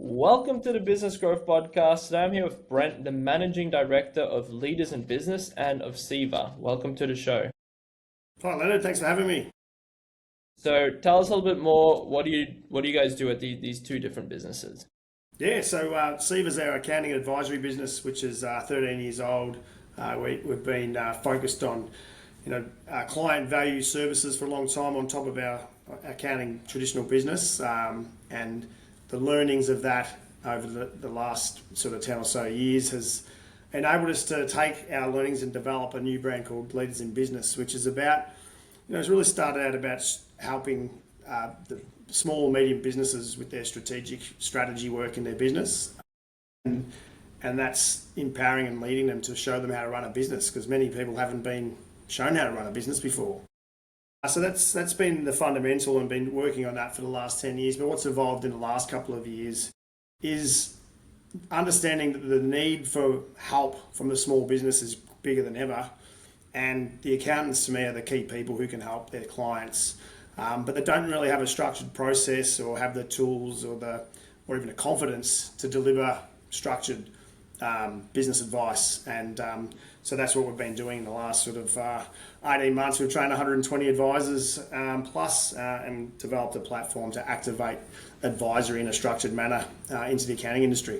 Welcome to the Business Growth Podcast. Today I'm here with Brent, the Managing Director of Leaders in Business and of SEVA. Welcome to the show. Hi Leonard, thanks for having me. So tell us a little bit more. What do you guys do at these two different businesses? Yeah, so SEVA's our accounting advisory business, which is 13 years old. We've been focused on, client value services for a long time on top of our accounting traditional business, and the learnings of that over the last sort of 10 or so years has enabled us to take our learnings and develop a new brand called Leaders in Business, which is about, it's really started out about helping the small and medium businesses with their strategy work in their business. And that's empowering and leading them to show them how to run a business, because many people haven't been shown how to run a business before. So that's been the fundamental, and been working on that for the last 10 years. But what's evolved in the last couple of years is understanding that the need for help from the small business is bigger than ever. And the accountants, to me, are the key people who can help their clients. But they don't really have a structured process or have the tools or even the confidence to deliver structured business advice. And so that's what we've been doing in the last sort of 18 months. We've trained 120 advisors plus and developed a platform to activate advisory in a structured manner into the accounting industry.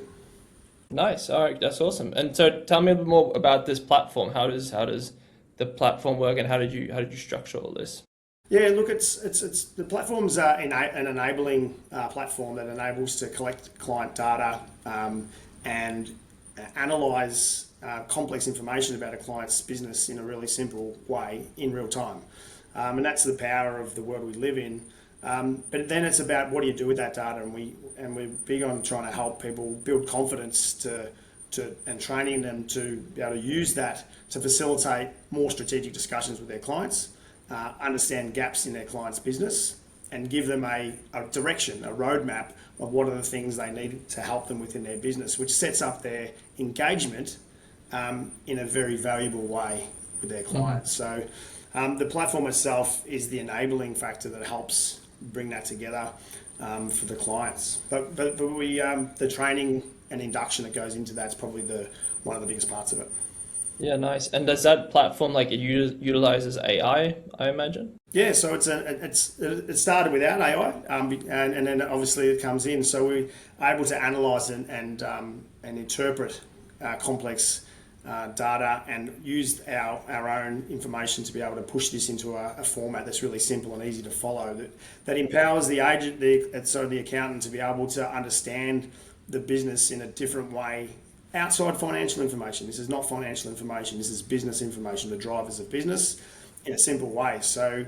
Nice. All right, that's awesome. And so tell me a bit more about this platform. How does the platform work, and how did you structure all this? Yeah, look, it's the platform's an enabling platform that enables to collect client data and analyze complex information about a client's business in a really simple way in real time. And that's the power of the world we live in. But then it's about what do you do with that data, and we're big on trying to help people build confidence and training them to be able to use that to facilitate more strategic discussions with their clients, understand gaps in their client's business, and give them a direction, a roadmap of what are the things they need to help them within their business, which sets up their engagement in a very valuable way with their clients. Mm-hmm. So the platform itself is the enabling factor that helps bring that together for the clients. But the training and induction that goes into that's probably one of the biggest parts of it. Yeah, nice. And does that platform it utilizes AI, I imagine? Yeah, so it started without AI, and then obviously it comes in. So we're able to analyse and interpret complex data and use our own information to be able to push this into a format that's really simple and easy to follow. That empowers the agent, the accountant, to be able to understand the business in a different way outside financial information. This is not financial information. This is business information, the drivers of business, in a simple way. So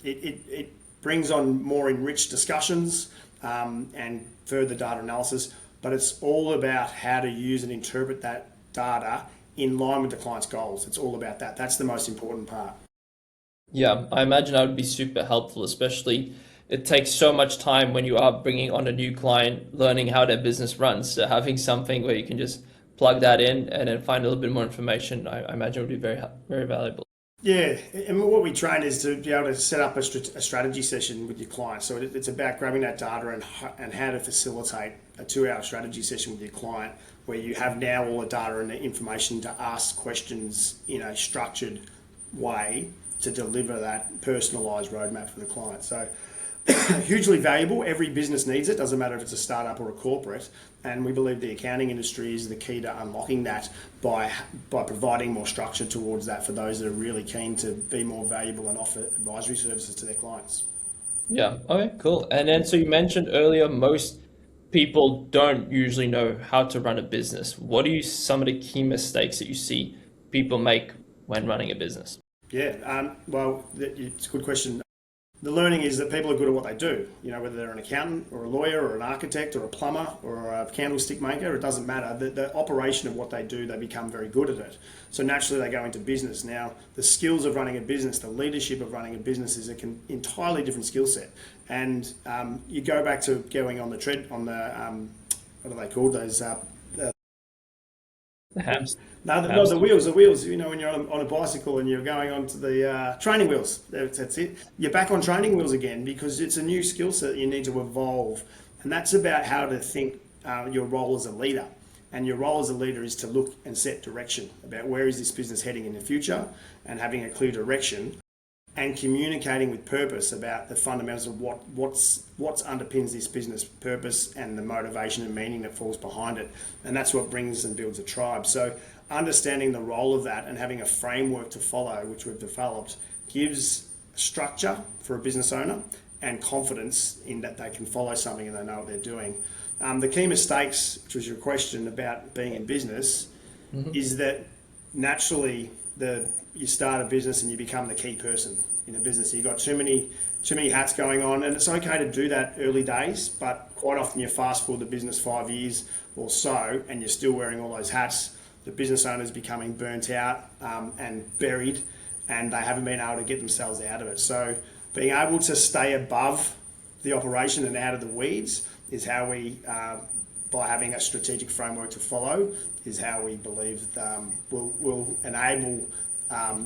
it brings on more enriched discussions and further data analysis, but it's all about how to use and interpret that data in line with the client's goals. It's all about that. That's the most important part. Yeah, I imagine that would be super helpful, especially it takes so much time when you are bringing on a new client, learning how their business runs. So having something where you can just plug that in and then find a little bit more information, I imagine would be very, very valuable. Yeah, and what we train is to be able to set up a strategy session with your client. So it's about grabbing that data and how to facilitate a 2-hour strategy session with your client, where you have now all the data and the information to ask questions in a structured way to deliver that personalised roadmap for the client. So hugely valuable. Every business needs it. Doesn't matter if it's a startup or a corporate. And we believe the accounting industry is the key to unlocking that by providing more structure towards that for those that are really keen to be more valuable and offer advisory services to their clients. Yeah. Okay, cool. And then, so you mentioned earlier, most people don't usually know how to run a business. What are some of the key mistakes that you see people make when running a business? Yeah, well, it's a good question. The learning is that people are good at what they do, whether they're an accountant or a lawyer or an architect or a plumber or a candlestick maker, it doesn't matter. The operation of what they do, they become very good at it. So naturally they go into business. Now, the skills of running a business, the leadership of running a business is an entirely different skill set. And you go back to going on what are they called? Those The hams. No, the wheels. When you're on a bicycle and you're going onto the training wheels, that's it. You're back on training wheels again because it's a new skill set you need to evolve. And that's about how to think your role as a leader. And your role as a leader is to look and set direction about where is this business heading in the future, and having a clear direction and communicating with purpose about the fundamentals of what underpins this business purpose and the motivation and meaning that falls behind it. And that's what brings and builds a tribe. So understanding the role of that and having a framework to follow, which we've developed, gives structure for a business owner and confidence in that they can follow something and they know what they're doing. The key mistakes, which was your question about being in business, is that naturally you start a business and you become the key person in a business. You've got too many hats going on, and it's okay to do that early days, but quite often you fast forward the business 5 years or so and you're still wearing all those hats. The business owner's becoming burnt out and buried, and they haven't been able to get themselves out of it. So being able to stay above the operation and out of the weeds is how we, by having a strategic framework to follow, is how we believe will enable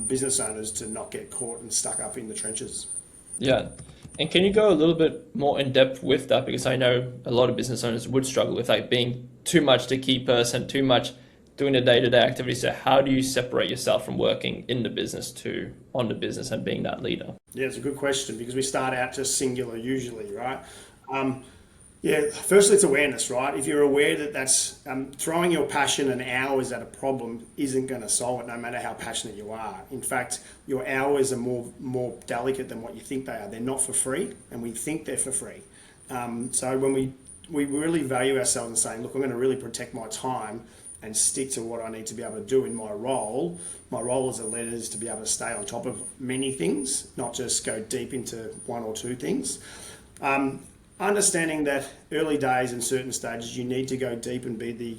business owners to not get caught and stuck up in the trenches. Yeah. And can you go a little bit more in depth with that? Because I know a lot of business owners would struggle with like being too much the key person, too much doing the day-to-day activities. So how do you separate yourself from working in the business to on the business and being that leader? Yeah, it's a good question, because we start out just singular usually, right? Firstly, it's awareness, right? If you're aware that that's throwing your passion and hours at a problem isn't going to solve it, no matter how passionate you are. In fact, your hours are more delicate than what you think they are. They're not for free, and we think they're for free. So when we really value ourselves and saying, look, I'm going to really protect my time and stick to what I need to be able to do in my role. My role as a leader is to be able to stay on top of many things, not just go deep into one or two things. Understanding that early days and certain stages, you need to go deep and be the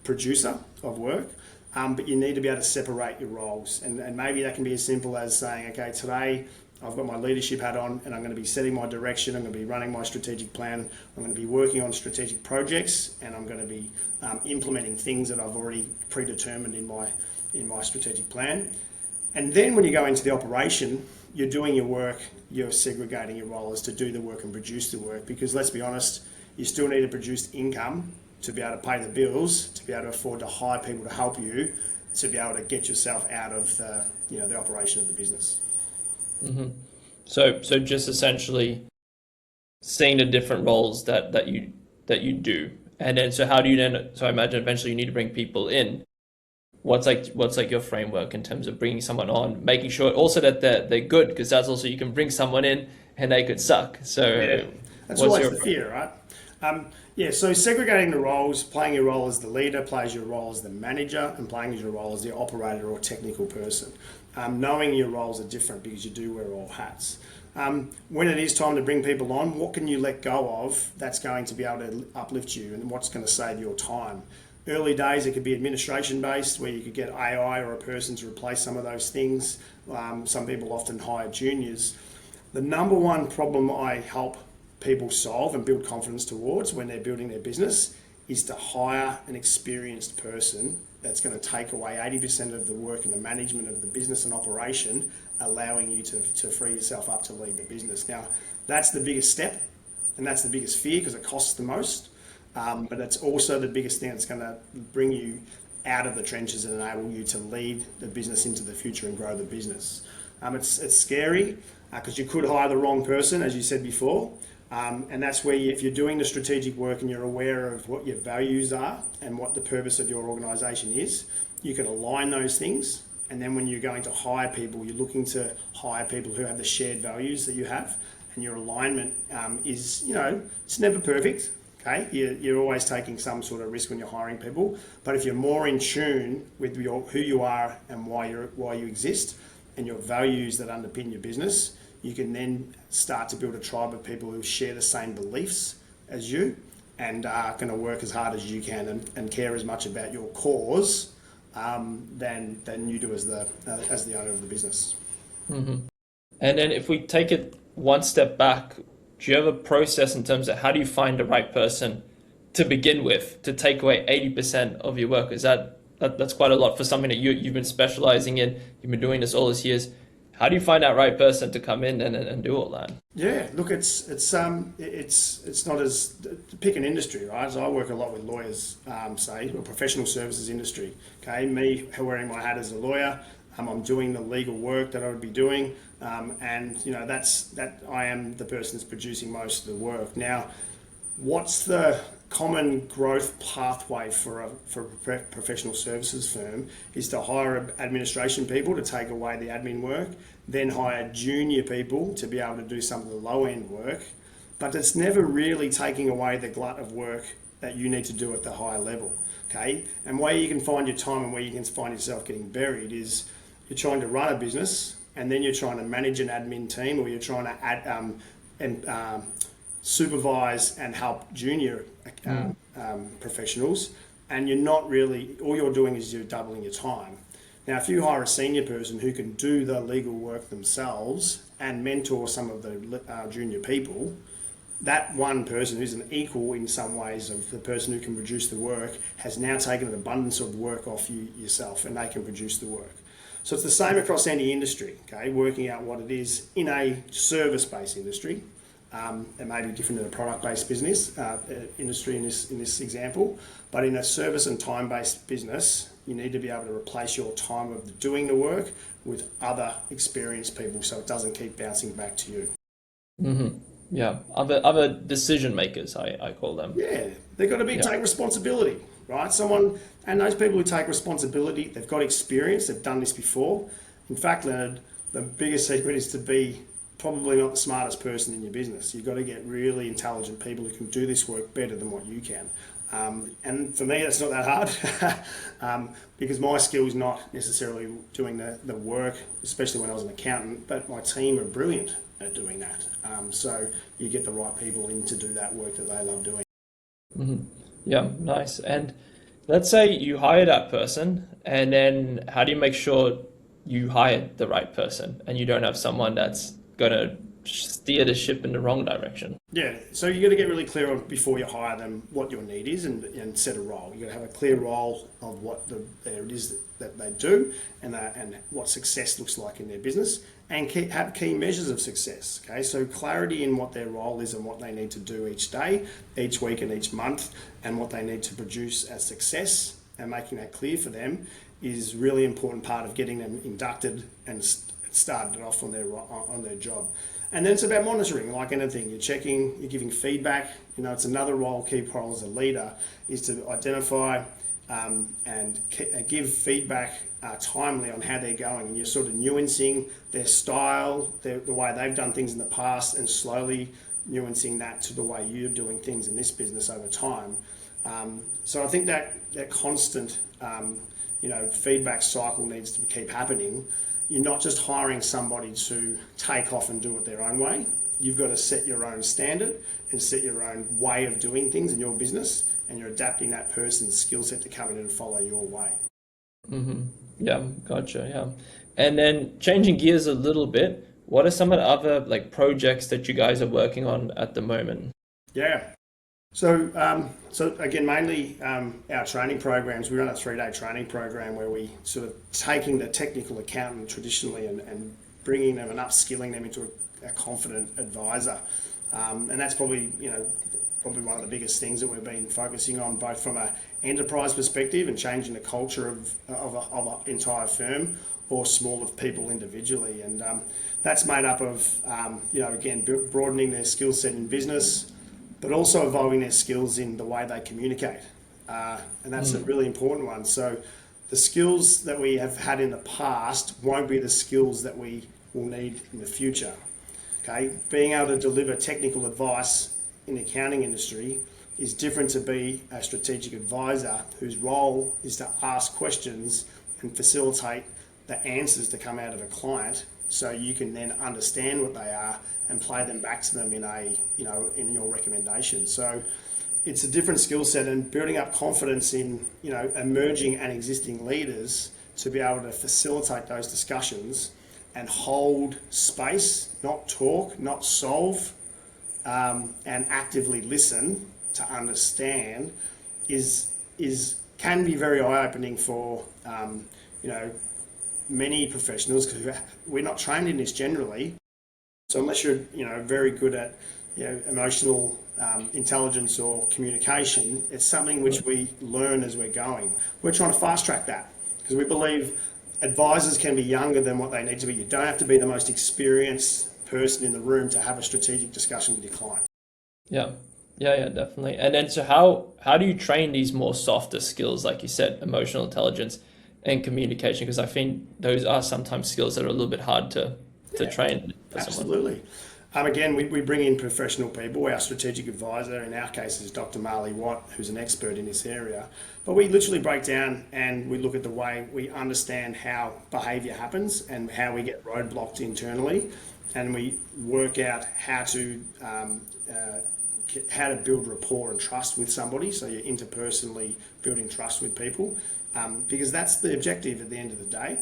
producer of work, but you need to be able to separate your roles. And maybe that can be as simple as saying, okay, today I've got my leadership hat on and I'm going to be setting my direction, I'm going to be running my strategic plan, I'm going to be working on strategic projects, and I'm going to be implementing things that I've already predetermined in my strategic plan. And then when you go into the operation, you're doing your work, you're segregating your roles to do the work and produce the work, because let's be honest, you still need to produce income to be able to pay the bills, to be able to afford to hire people to help you, to be able to get yourself out of the operation of the business. Mm-hmm. So just essentially seeing the different roles that you do, and then so how do you then? So I imagine eventually you need to bring people in. What's like your framework in terms of bringing someone on, making sure also that they're good, because that's also, you can bring someone in and they could suck. So that's always the fear, right? So segregating the roles, playing your role as the leader, plays your role as the manager, and playing your role as the operator or technical person. Knowing your roles are different because you do wear all hats. When it is time to bring people on, what can you let go of that's going to be able to uplift you, and what's going to save your time? Early days, it could be administration based, where you could get AI or a person to replace some of those things. Some people often hire juniors. The number one problem I help people solve and build confidence towards when they're building their business is to hire an experienced person that's going to take away 80% of the work and the management of the business and operation, allowing you to free yourself up to lead the business. Now, that's the biggest step, and that's the biggest fear because it costs the most. But it's also the biggest thing that's going to bring you out of the trenches and enable you to lead the business into the future and grow the business. It's scary because you could hire the wrong person, as you said before. And that's where if you're doing the strategic work and you're aware of what your values are and what the purpose of your organisation is, you can align those things. And then when you're going to hire people, you're looking to hire people who have the shared values that you have. And your alignment is, it's never perfect. Okay, you're always taking some sort of risk when you're hiring people, but if you're more in tune with who you are and why you exist, and your values that underpin your business, you can then start to build a tribe of people who share the same beliefs as you and are going to work as hard as you can and care as much about your cause than you do as the owner of the business. Mm-hmm. And then if we take it one step back, do you have a process in terms of how do you find the right person to begin with to take away 80% of your work? Is that's quite a lot for something that you've been specializing in, you've been doing this all these years. how do you find that right person to come in and do all that? Yeah, look, it's not as pick an industry, right? So I work a lot with lawyers, say, or professional services industry. Okay, me wearing my hat as a lawyer, I'm doing the legal work that I would be doing, and that I am the person that's producing most of the work. Now, what's the common growth pathway for a professional services firm is to hire administration people to take away the admin work, then hire junior people to be able to do some of the low end work. But it's never really taking away the glut of work that you need to do at the higher level. Okay, and where you can find your time and where you can find yourself getting buried is you're trying to run a business and then you're trying to manage an admin team, or you're trying to supervise and help junior professionals, and you're not really, all you're doing is you're doubling your time. Now, if you hire a senior person who can do the legal work themselves and mentor some of the junior people, that one person who's an equal in some ways of the person who can produce the work has now taken an abundance of work off yourself, and they can produce the work. So it's the same across any industry, okay? Working out what it is in a service-based industry. It may be different in a product-based business industry in this example, but in a service and time-based business, you need to be able to replace your time of doing the work with other experienced people, so it doesn't keep bouncing back to you. Mm-hmm. Yeah, other decision makers, I call them. Yeah, they've got to take responsibility, right? And those people who take responsibility, they've got experience, they've done this before. In fact, Leonard, the biggest secret is to be probably not the smartest person in your business. You've got to get really intelligent people who can do this work better than what you can. And for me, that's not that hard because my skill is not necessarily doing the work, especially when I was an accountant, but my team are brilliant at doing that. So you get the right people in to do that work that they love doing. Mm-hmm. Yeah, nice. And let's say you hire that person, and then how do you make sure you hired the right person and you don't have someone that's going to steer the ship in the wrong direction? Yeah, so you got to get really clear on before you hire them what your need is and set a role. You got to have a clear role of what it is that they do and what success looks like in their business, and have key measures of success. Okay, so clarity in what their role is and what they need to do each day, each week, and each month, and what they need to produce as success, and making that clear for them is really important part of getting them inducted and started off on their job. And then it's about monitoring, like anything. You're checking, you're giving feedback. It's another key role as a leader is to identify and give feedback timely on how they're going. And you're sort of nuancing their style, the way they've done things in the past, and slowly nuancing that to the way you're doing things in this business over time. So I think that constant feedback cycle needs to keep happening. You're not just hiring somebody to take off and do it their own way. You've got to set your own standard and set your own way of doing things in your business, and you're adapting that person's skill set to come in and follow your way. Mm-hmm. Yeah, gotcha. Yeah. And then changing gears a little bit, what are some of the other projects that you guys are working on at the moment? Yeah. So again, mainly our training programs. We run a 3-day training program where we sort of taking the technical accountant traditionally and bringing them and upskilling them into a confident advisor. And that's probably one of the biggest things that we've been focusing on, both from an enterprise perspective and changing the culture of an entire firm or smaller people individually. And that's made up of, again, broadening their skill set in business, but also evolving their skills in the way they communicate. And that's a really important one. So the skills that we have had in the past won't be the skills that we will need in the future. Okay, being able to deliver technical advice in the accounting industry is different to be a strategic advisor whose role is to ask questions and facilitate the answers to come out of a client, so you can then understand what they are and play them back to them in your recommendation. So it's a different skill set, and building up confidence in emerging and existing leaders to be able to facilitate those discussions and hold space, not talk, not solve, and actively listen to understand can be very eye-opening for many professionals, because we're not trained in this generally. So unless you're, very good at, emotional intelligence or communication, it's something which we learn as we're going. We're trying to fast track that because we believe advisors can be younger than what they need to be. You don't have to be the most experienced person in the room to have a strategic discussion with your client. Yeah. Yeah, definitely. And then so how do you train these more softer skills, like you said, emotional intelligence and communication? Because I think those are sometimes skills that are a little bit hard to train for someone. Absolutely. Again, we bring in professional people. Our strategic advisor, in our case, is Dr. Marley Watt, who's an expert in this area. But we literally break down and we look at the way we understand how behaviour happens and how we get roadblocked internally, and we work out how to build rapport and trust with somebody. So you're interpersonally building trust with people, because that's the objective at the end of the day.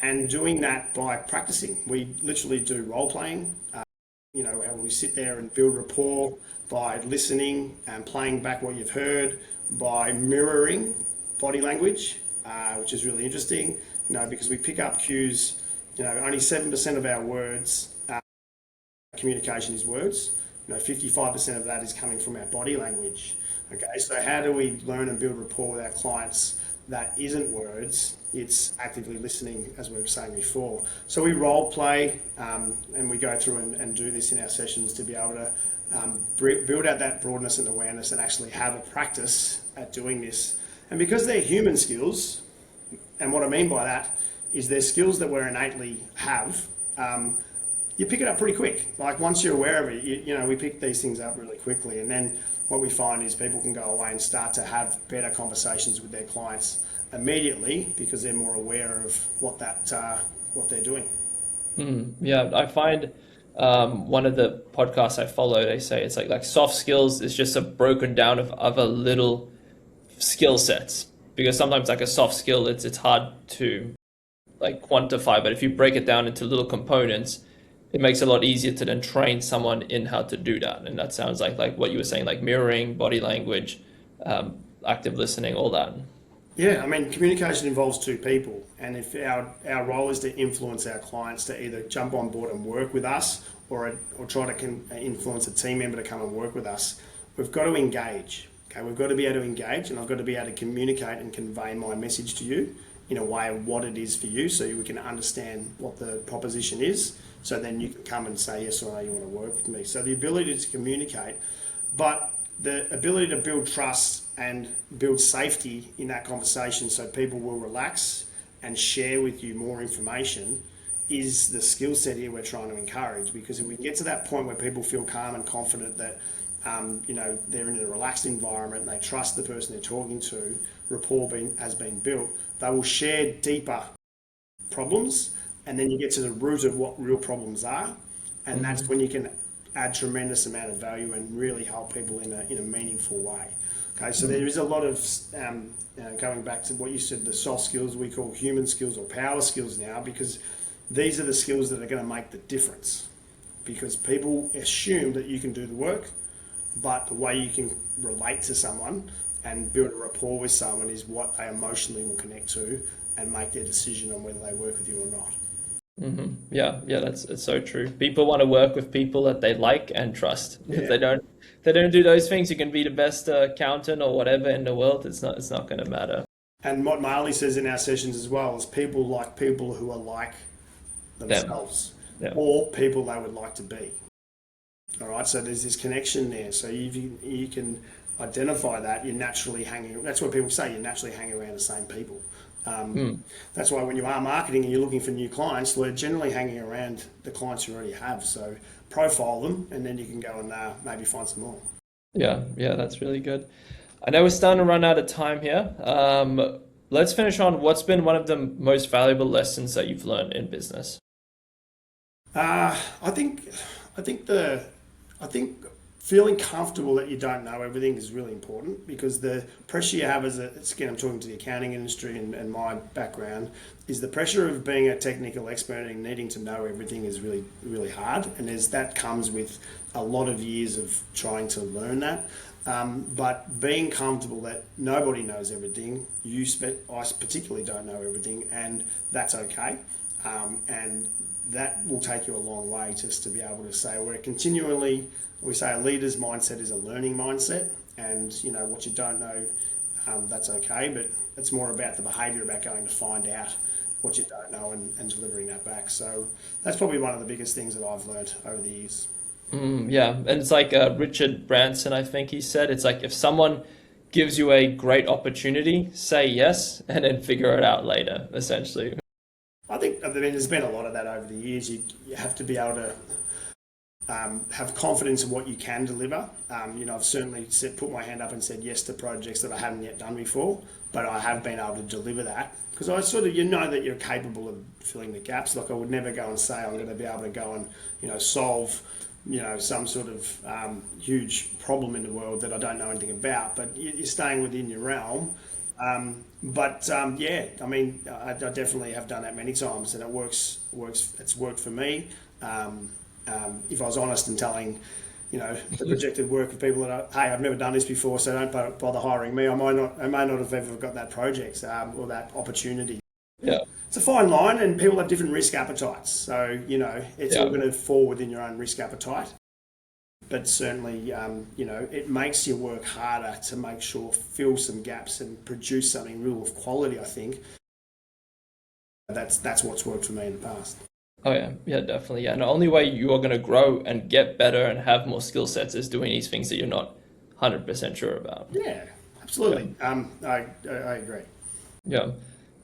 And doing that by practicing. We literally do role playing. How we sit there and build rapport by listening and playing back what you've heard, by mirroring body language, which is really interesting, because we pick up cues. Only 7% of our words, communication is words. 55% of that is coming from our body language. Okay, so how do we learn and build rapport with our clients? That isn't words, it's actively listening, as we were saying before. So we role play, and we go through and do this in our sessions to be able to build out that broadness and awareness and actually have a practice at doing this. And because they're human skills, and what I mean by that is they're skills that we innately have, you pick it up pretty quick. Like once you're aware of it, we pick these things up really quickly. And then what we find is people can go away and start to have better conversations with their clients immediately because they're more aware of what they're doing. Yeah, I find one of the podcasts I follow, they say it's like soft skills is just a broken down of other little skill sets, because sometimes like a soft skill, it's hard to like quantify, but if you break it down into little components, it makes it a lot easier to then train someone in how to do that. And that sounds like what you were saying, like mirroring, body language, active listening, all that. Yeah, I mean, communication involves two people. And if our role is to influence our clients to either jump on board and work with us or try to influence a team member to come and work with us, we've got to engage. Okay, we've got to be able to engage, and I've got to be able to communicate and convey my message to you in a way of what it is for you, so we can understand what the proposition is. So then you can come and say yes or no, you want to work with me. So the ability to communicate, but the ability to build trust and build safety in that conversation so people will relax and share with you more information is the skill set here we're trying to encourage. Because if we get to that point where people feel calm and confident that they're in a relaxed environment and they trust the person they're talking to, rapport has been built, they will share deeper problems, and then you get to the root of what real problems are, and that's when you can add tremendous amount of value and really help people in a meaningful way. Okay, so there is a lot of going back to what you said, the soft skills we call human skills or power skills now, because these are the skills that are going to make the difference. Because people assume that you can do the work, but the way you can relate to someone and build a rapport with someone is what they emotionally will connect to and make their decision on whether they work with you or not. Yeah, it's so true. People want to work with people that they like and trust. Yeah. If they don't do those things, you can be the best accountant or whatever in the world. It's not going to matter. And what Marley says in our sessions as well is people like people who are like themselves or people they would like to be. All right, so there's this connection there. So you can identify that, you're naturally hanging. That's what people say. You naturally hang around the same people. That's why when you are marketing and you're looking for new clients, we're generally hanging around the clients you already have. So profile them, and then you can go and maybe find some more. Yeah, that's really good. I know we're starting to run out of time here. Let's finish on what's been one of the most valuable lessons that you've learned in business. I think feeling comfortable that you don't know everything is really important, because the pressure you have again, I'm talking to the accounting industry and my background, is the pressure of being a technical expert and needing to know everything is really, really hard. And that comes with a lot of years of trying to learn that. But being comfortable that nobody knows everything, I particularly don't know everything, and that's okay. And that will take you a long way, just to be able to say we say a leader's mindset is a learning mindset, and what you don't know, that's okay, but it's more about the behaviour, about going to find out what you don't know and delivering that back. So that's probably one of the biggest things that I've learned over the years. Yeah, and it's like Richard Branson, I think he said, it's like if someone gives you a great opportunity, say yes, and then figure it out later, essentially. I mean, there's been a lot of that over the years. You have to be able to have confidence in what you can deliver. I've certainly put my hand up and said yes to projects that I haven't yet done before, but I have been able to deliver that, because I sort of, that you're capable of filling the gaps. Like, I would never go and say I'm going to be able to go and, solve, some sort of huge problem in the world that I don't know anything about, but you're staying within your realm. Yeah, I mean, I definitely have done that many times, and it works. It's worked for me. If I was honest in telling, the projected work of people that hey, I've never done this before, so don't bother hiring me. I may not have ever got that project or that opportunity. Yeah. It's a fine line, and people have different risk appetites. So it's all going to fall within your own risk appetite. But certainly, it makes you work harder to make sure, fill some gaps and produce something real of quality, I think. That's what's worked for me in the past. Oh yeah, definitely. Yeah, and the only way you are going to grow and get better and have more skill sets is doing these things that you're not 100% sure about. Yeah, absolutely. Yeah. I agree. Yeah.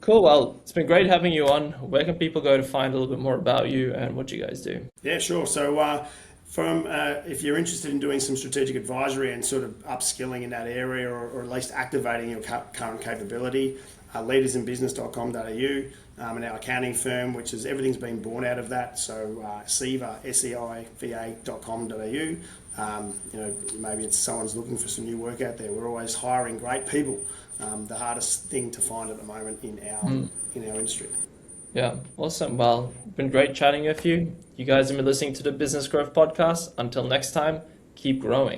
Cool. Well, it's been great having you on. Where can people go to find a little bit more about you and what you guys do? Yeah, sure. So if you're interested in doing some strategic advisory and sort of upskilling in that area, or at least activating your current capability, leadersinbusiness.com.au, and our accounting firm, which is everything's been born out of that. So SEVA, SEIVA.com.au. Maybe it's someone's looking for some new work out there. We're always hiring great people. The hardest thing to find at the moment in our industry. Yeah, awesome. Well, it's been great chatting with you. You guys have been listening to the Business Growth Podcast. Until next time, keep growing.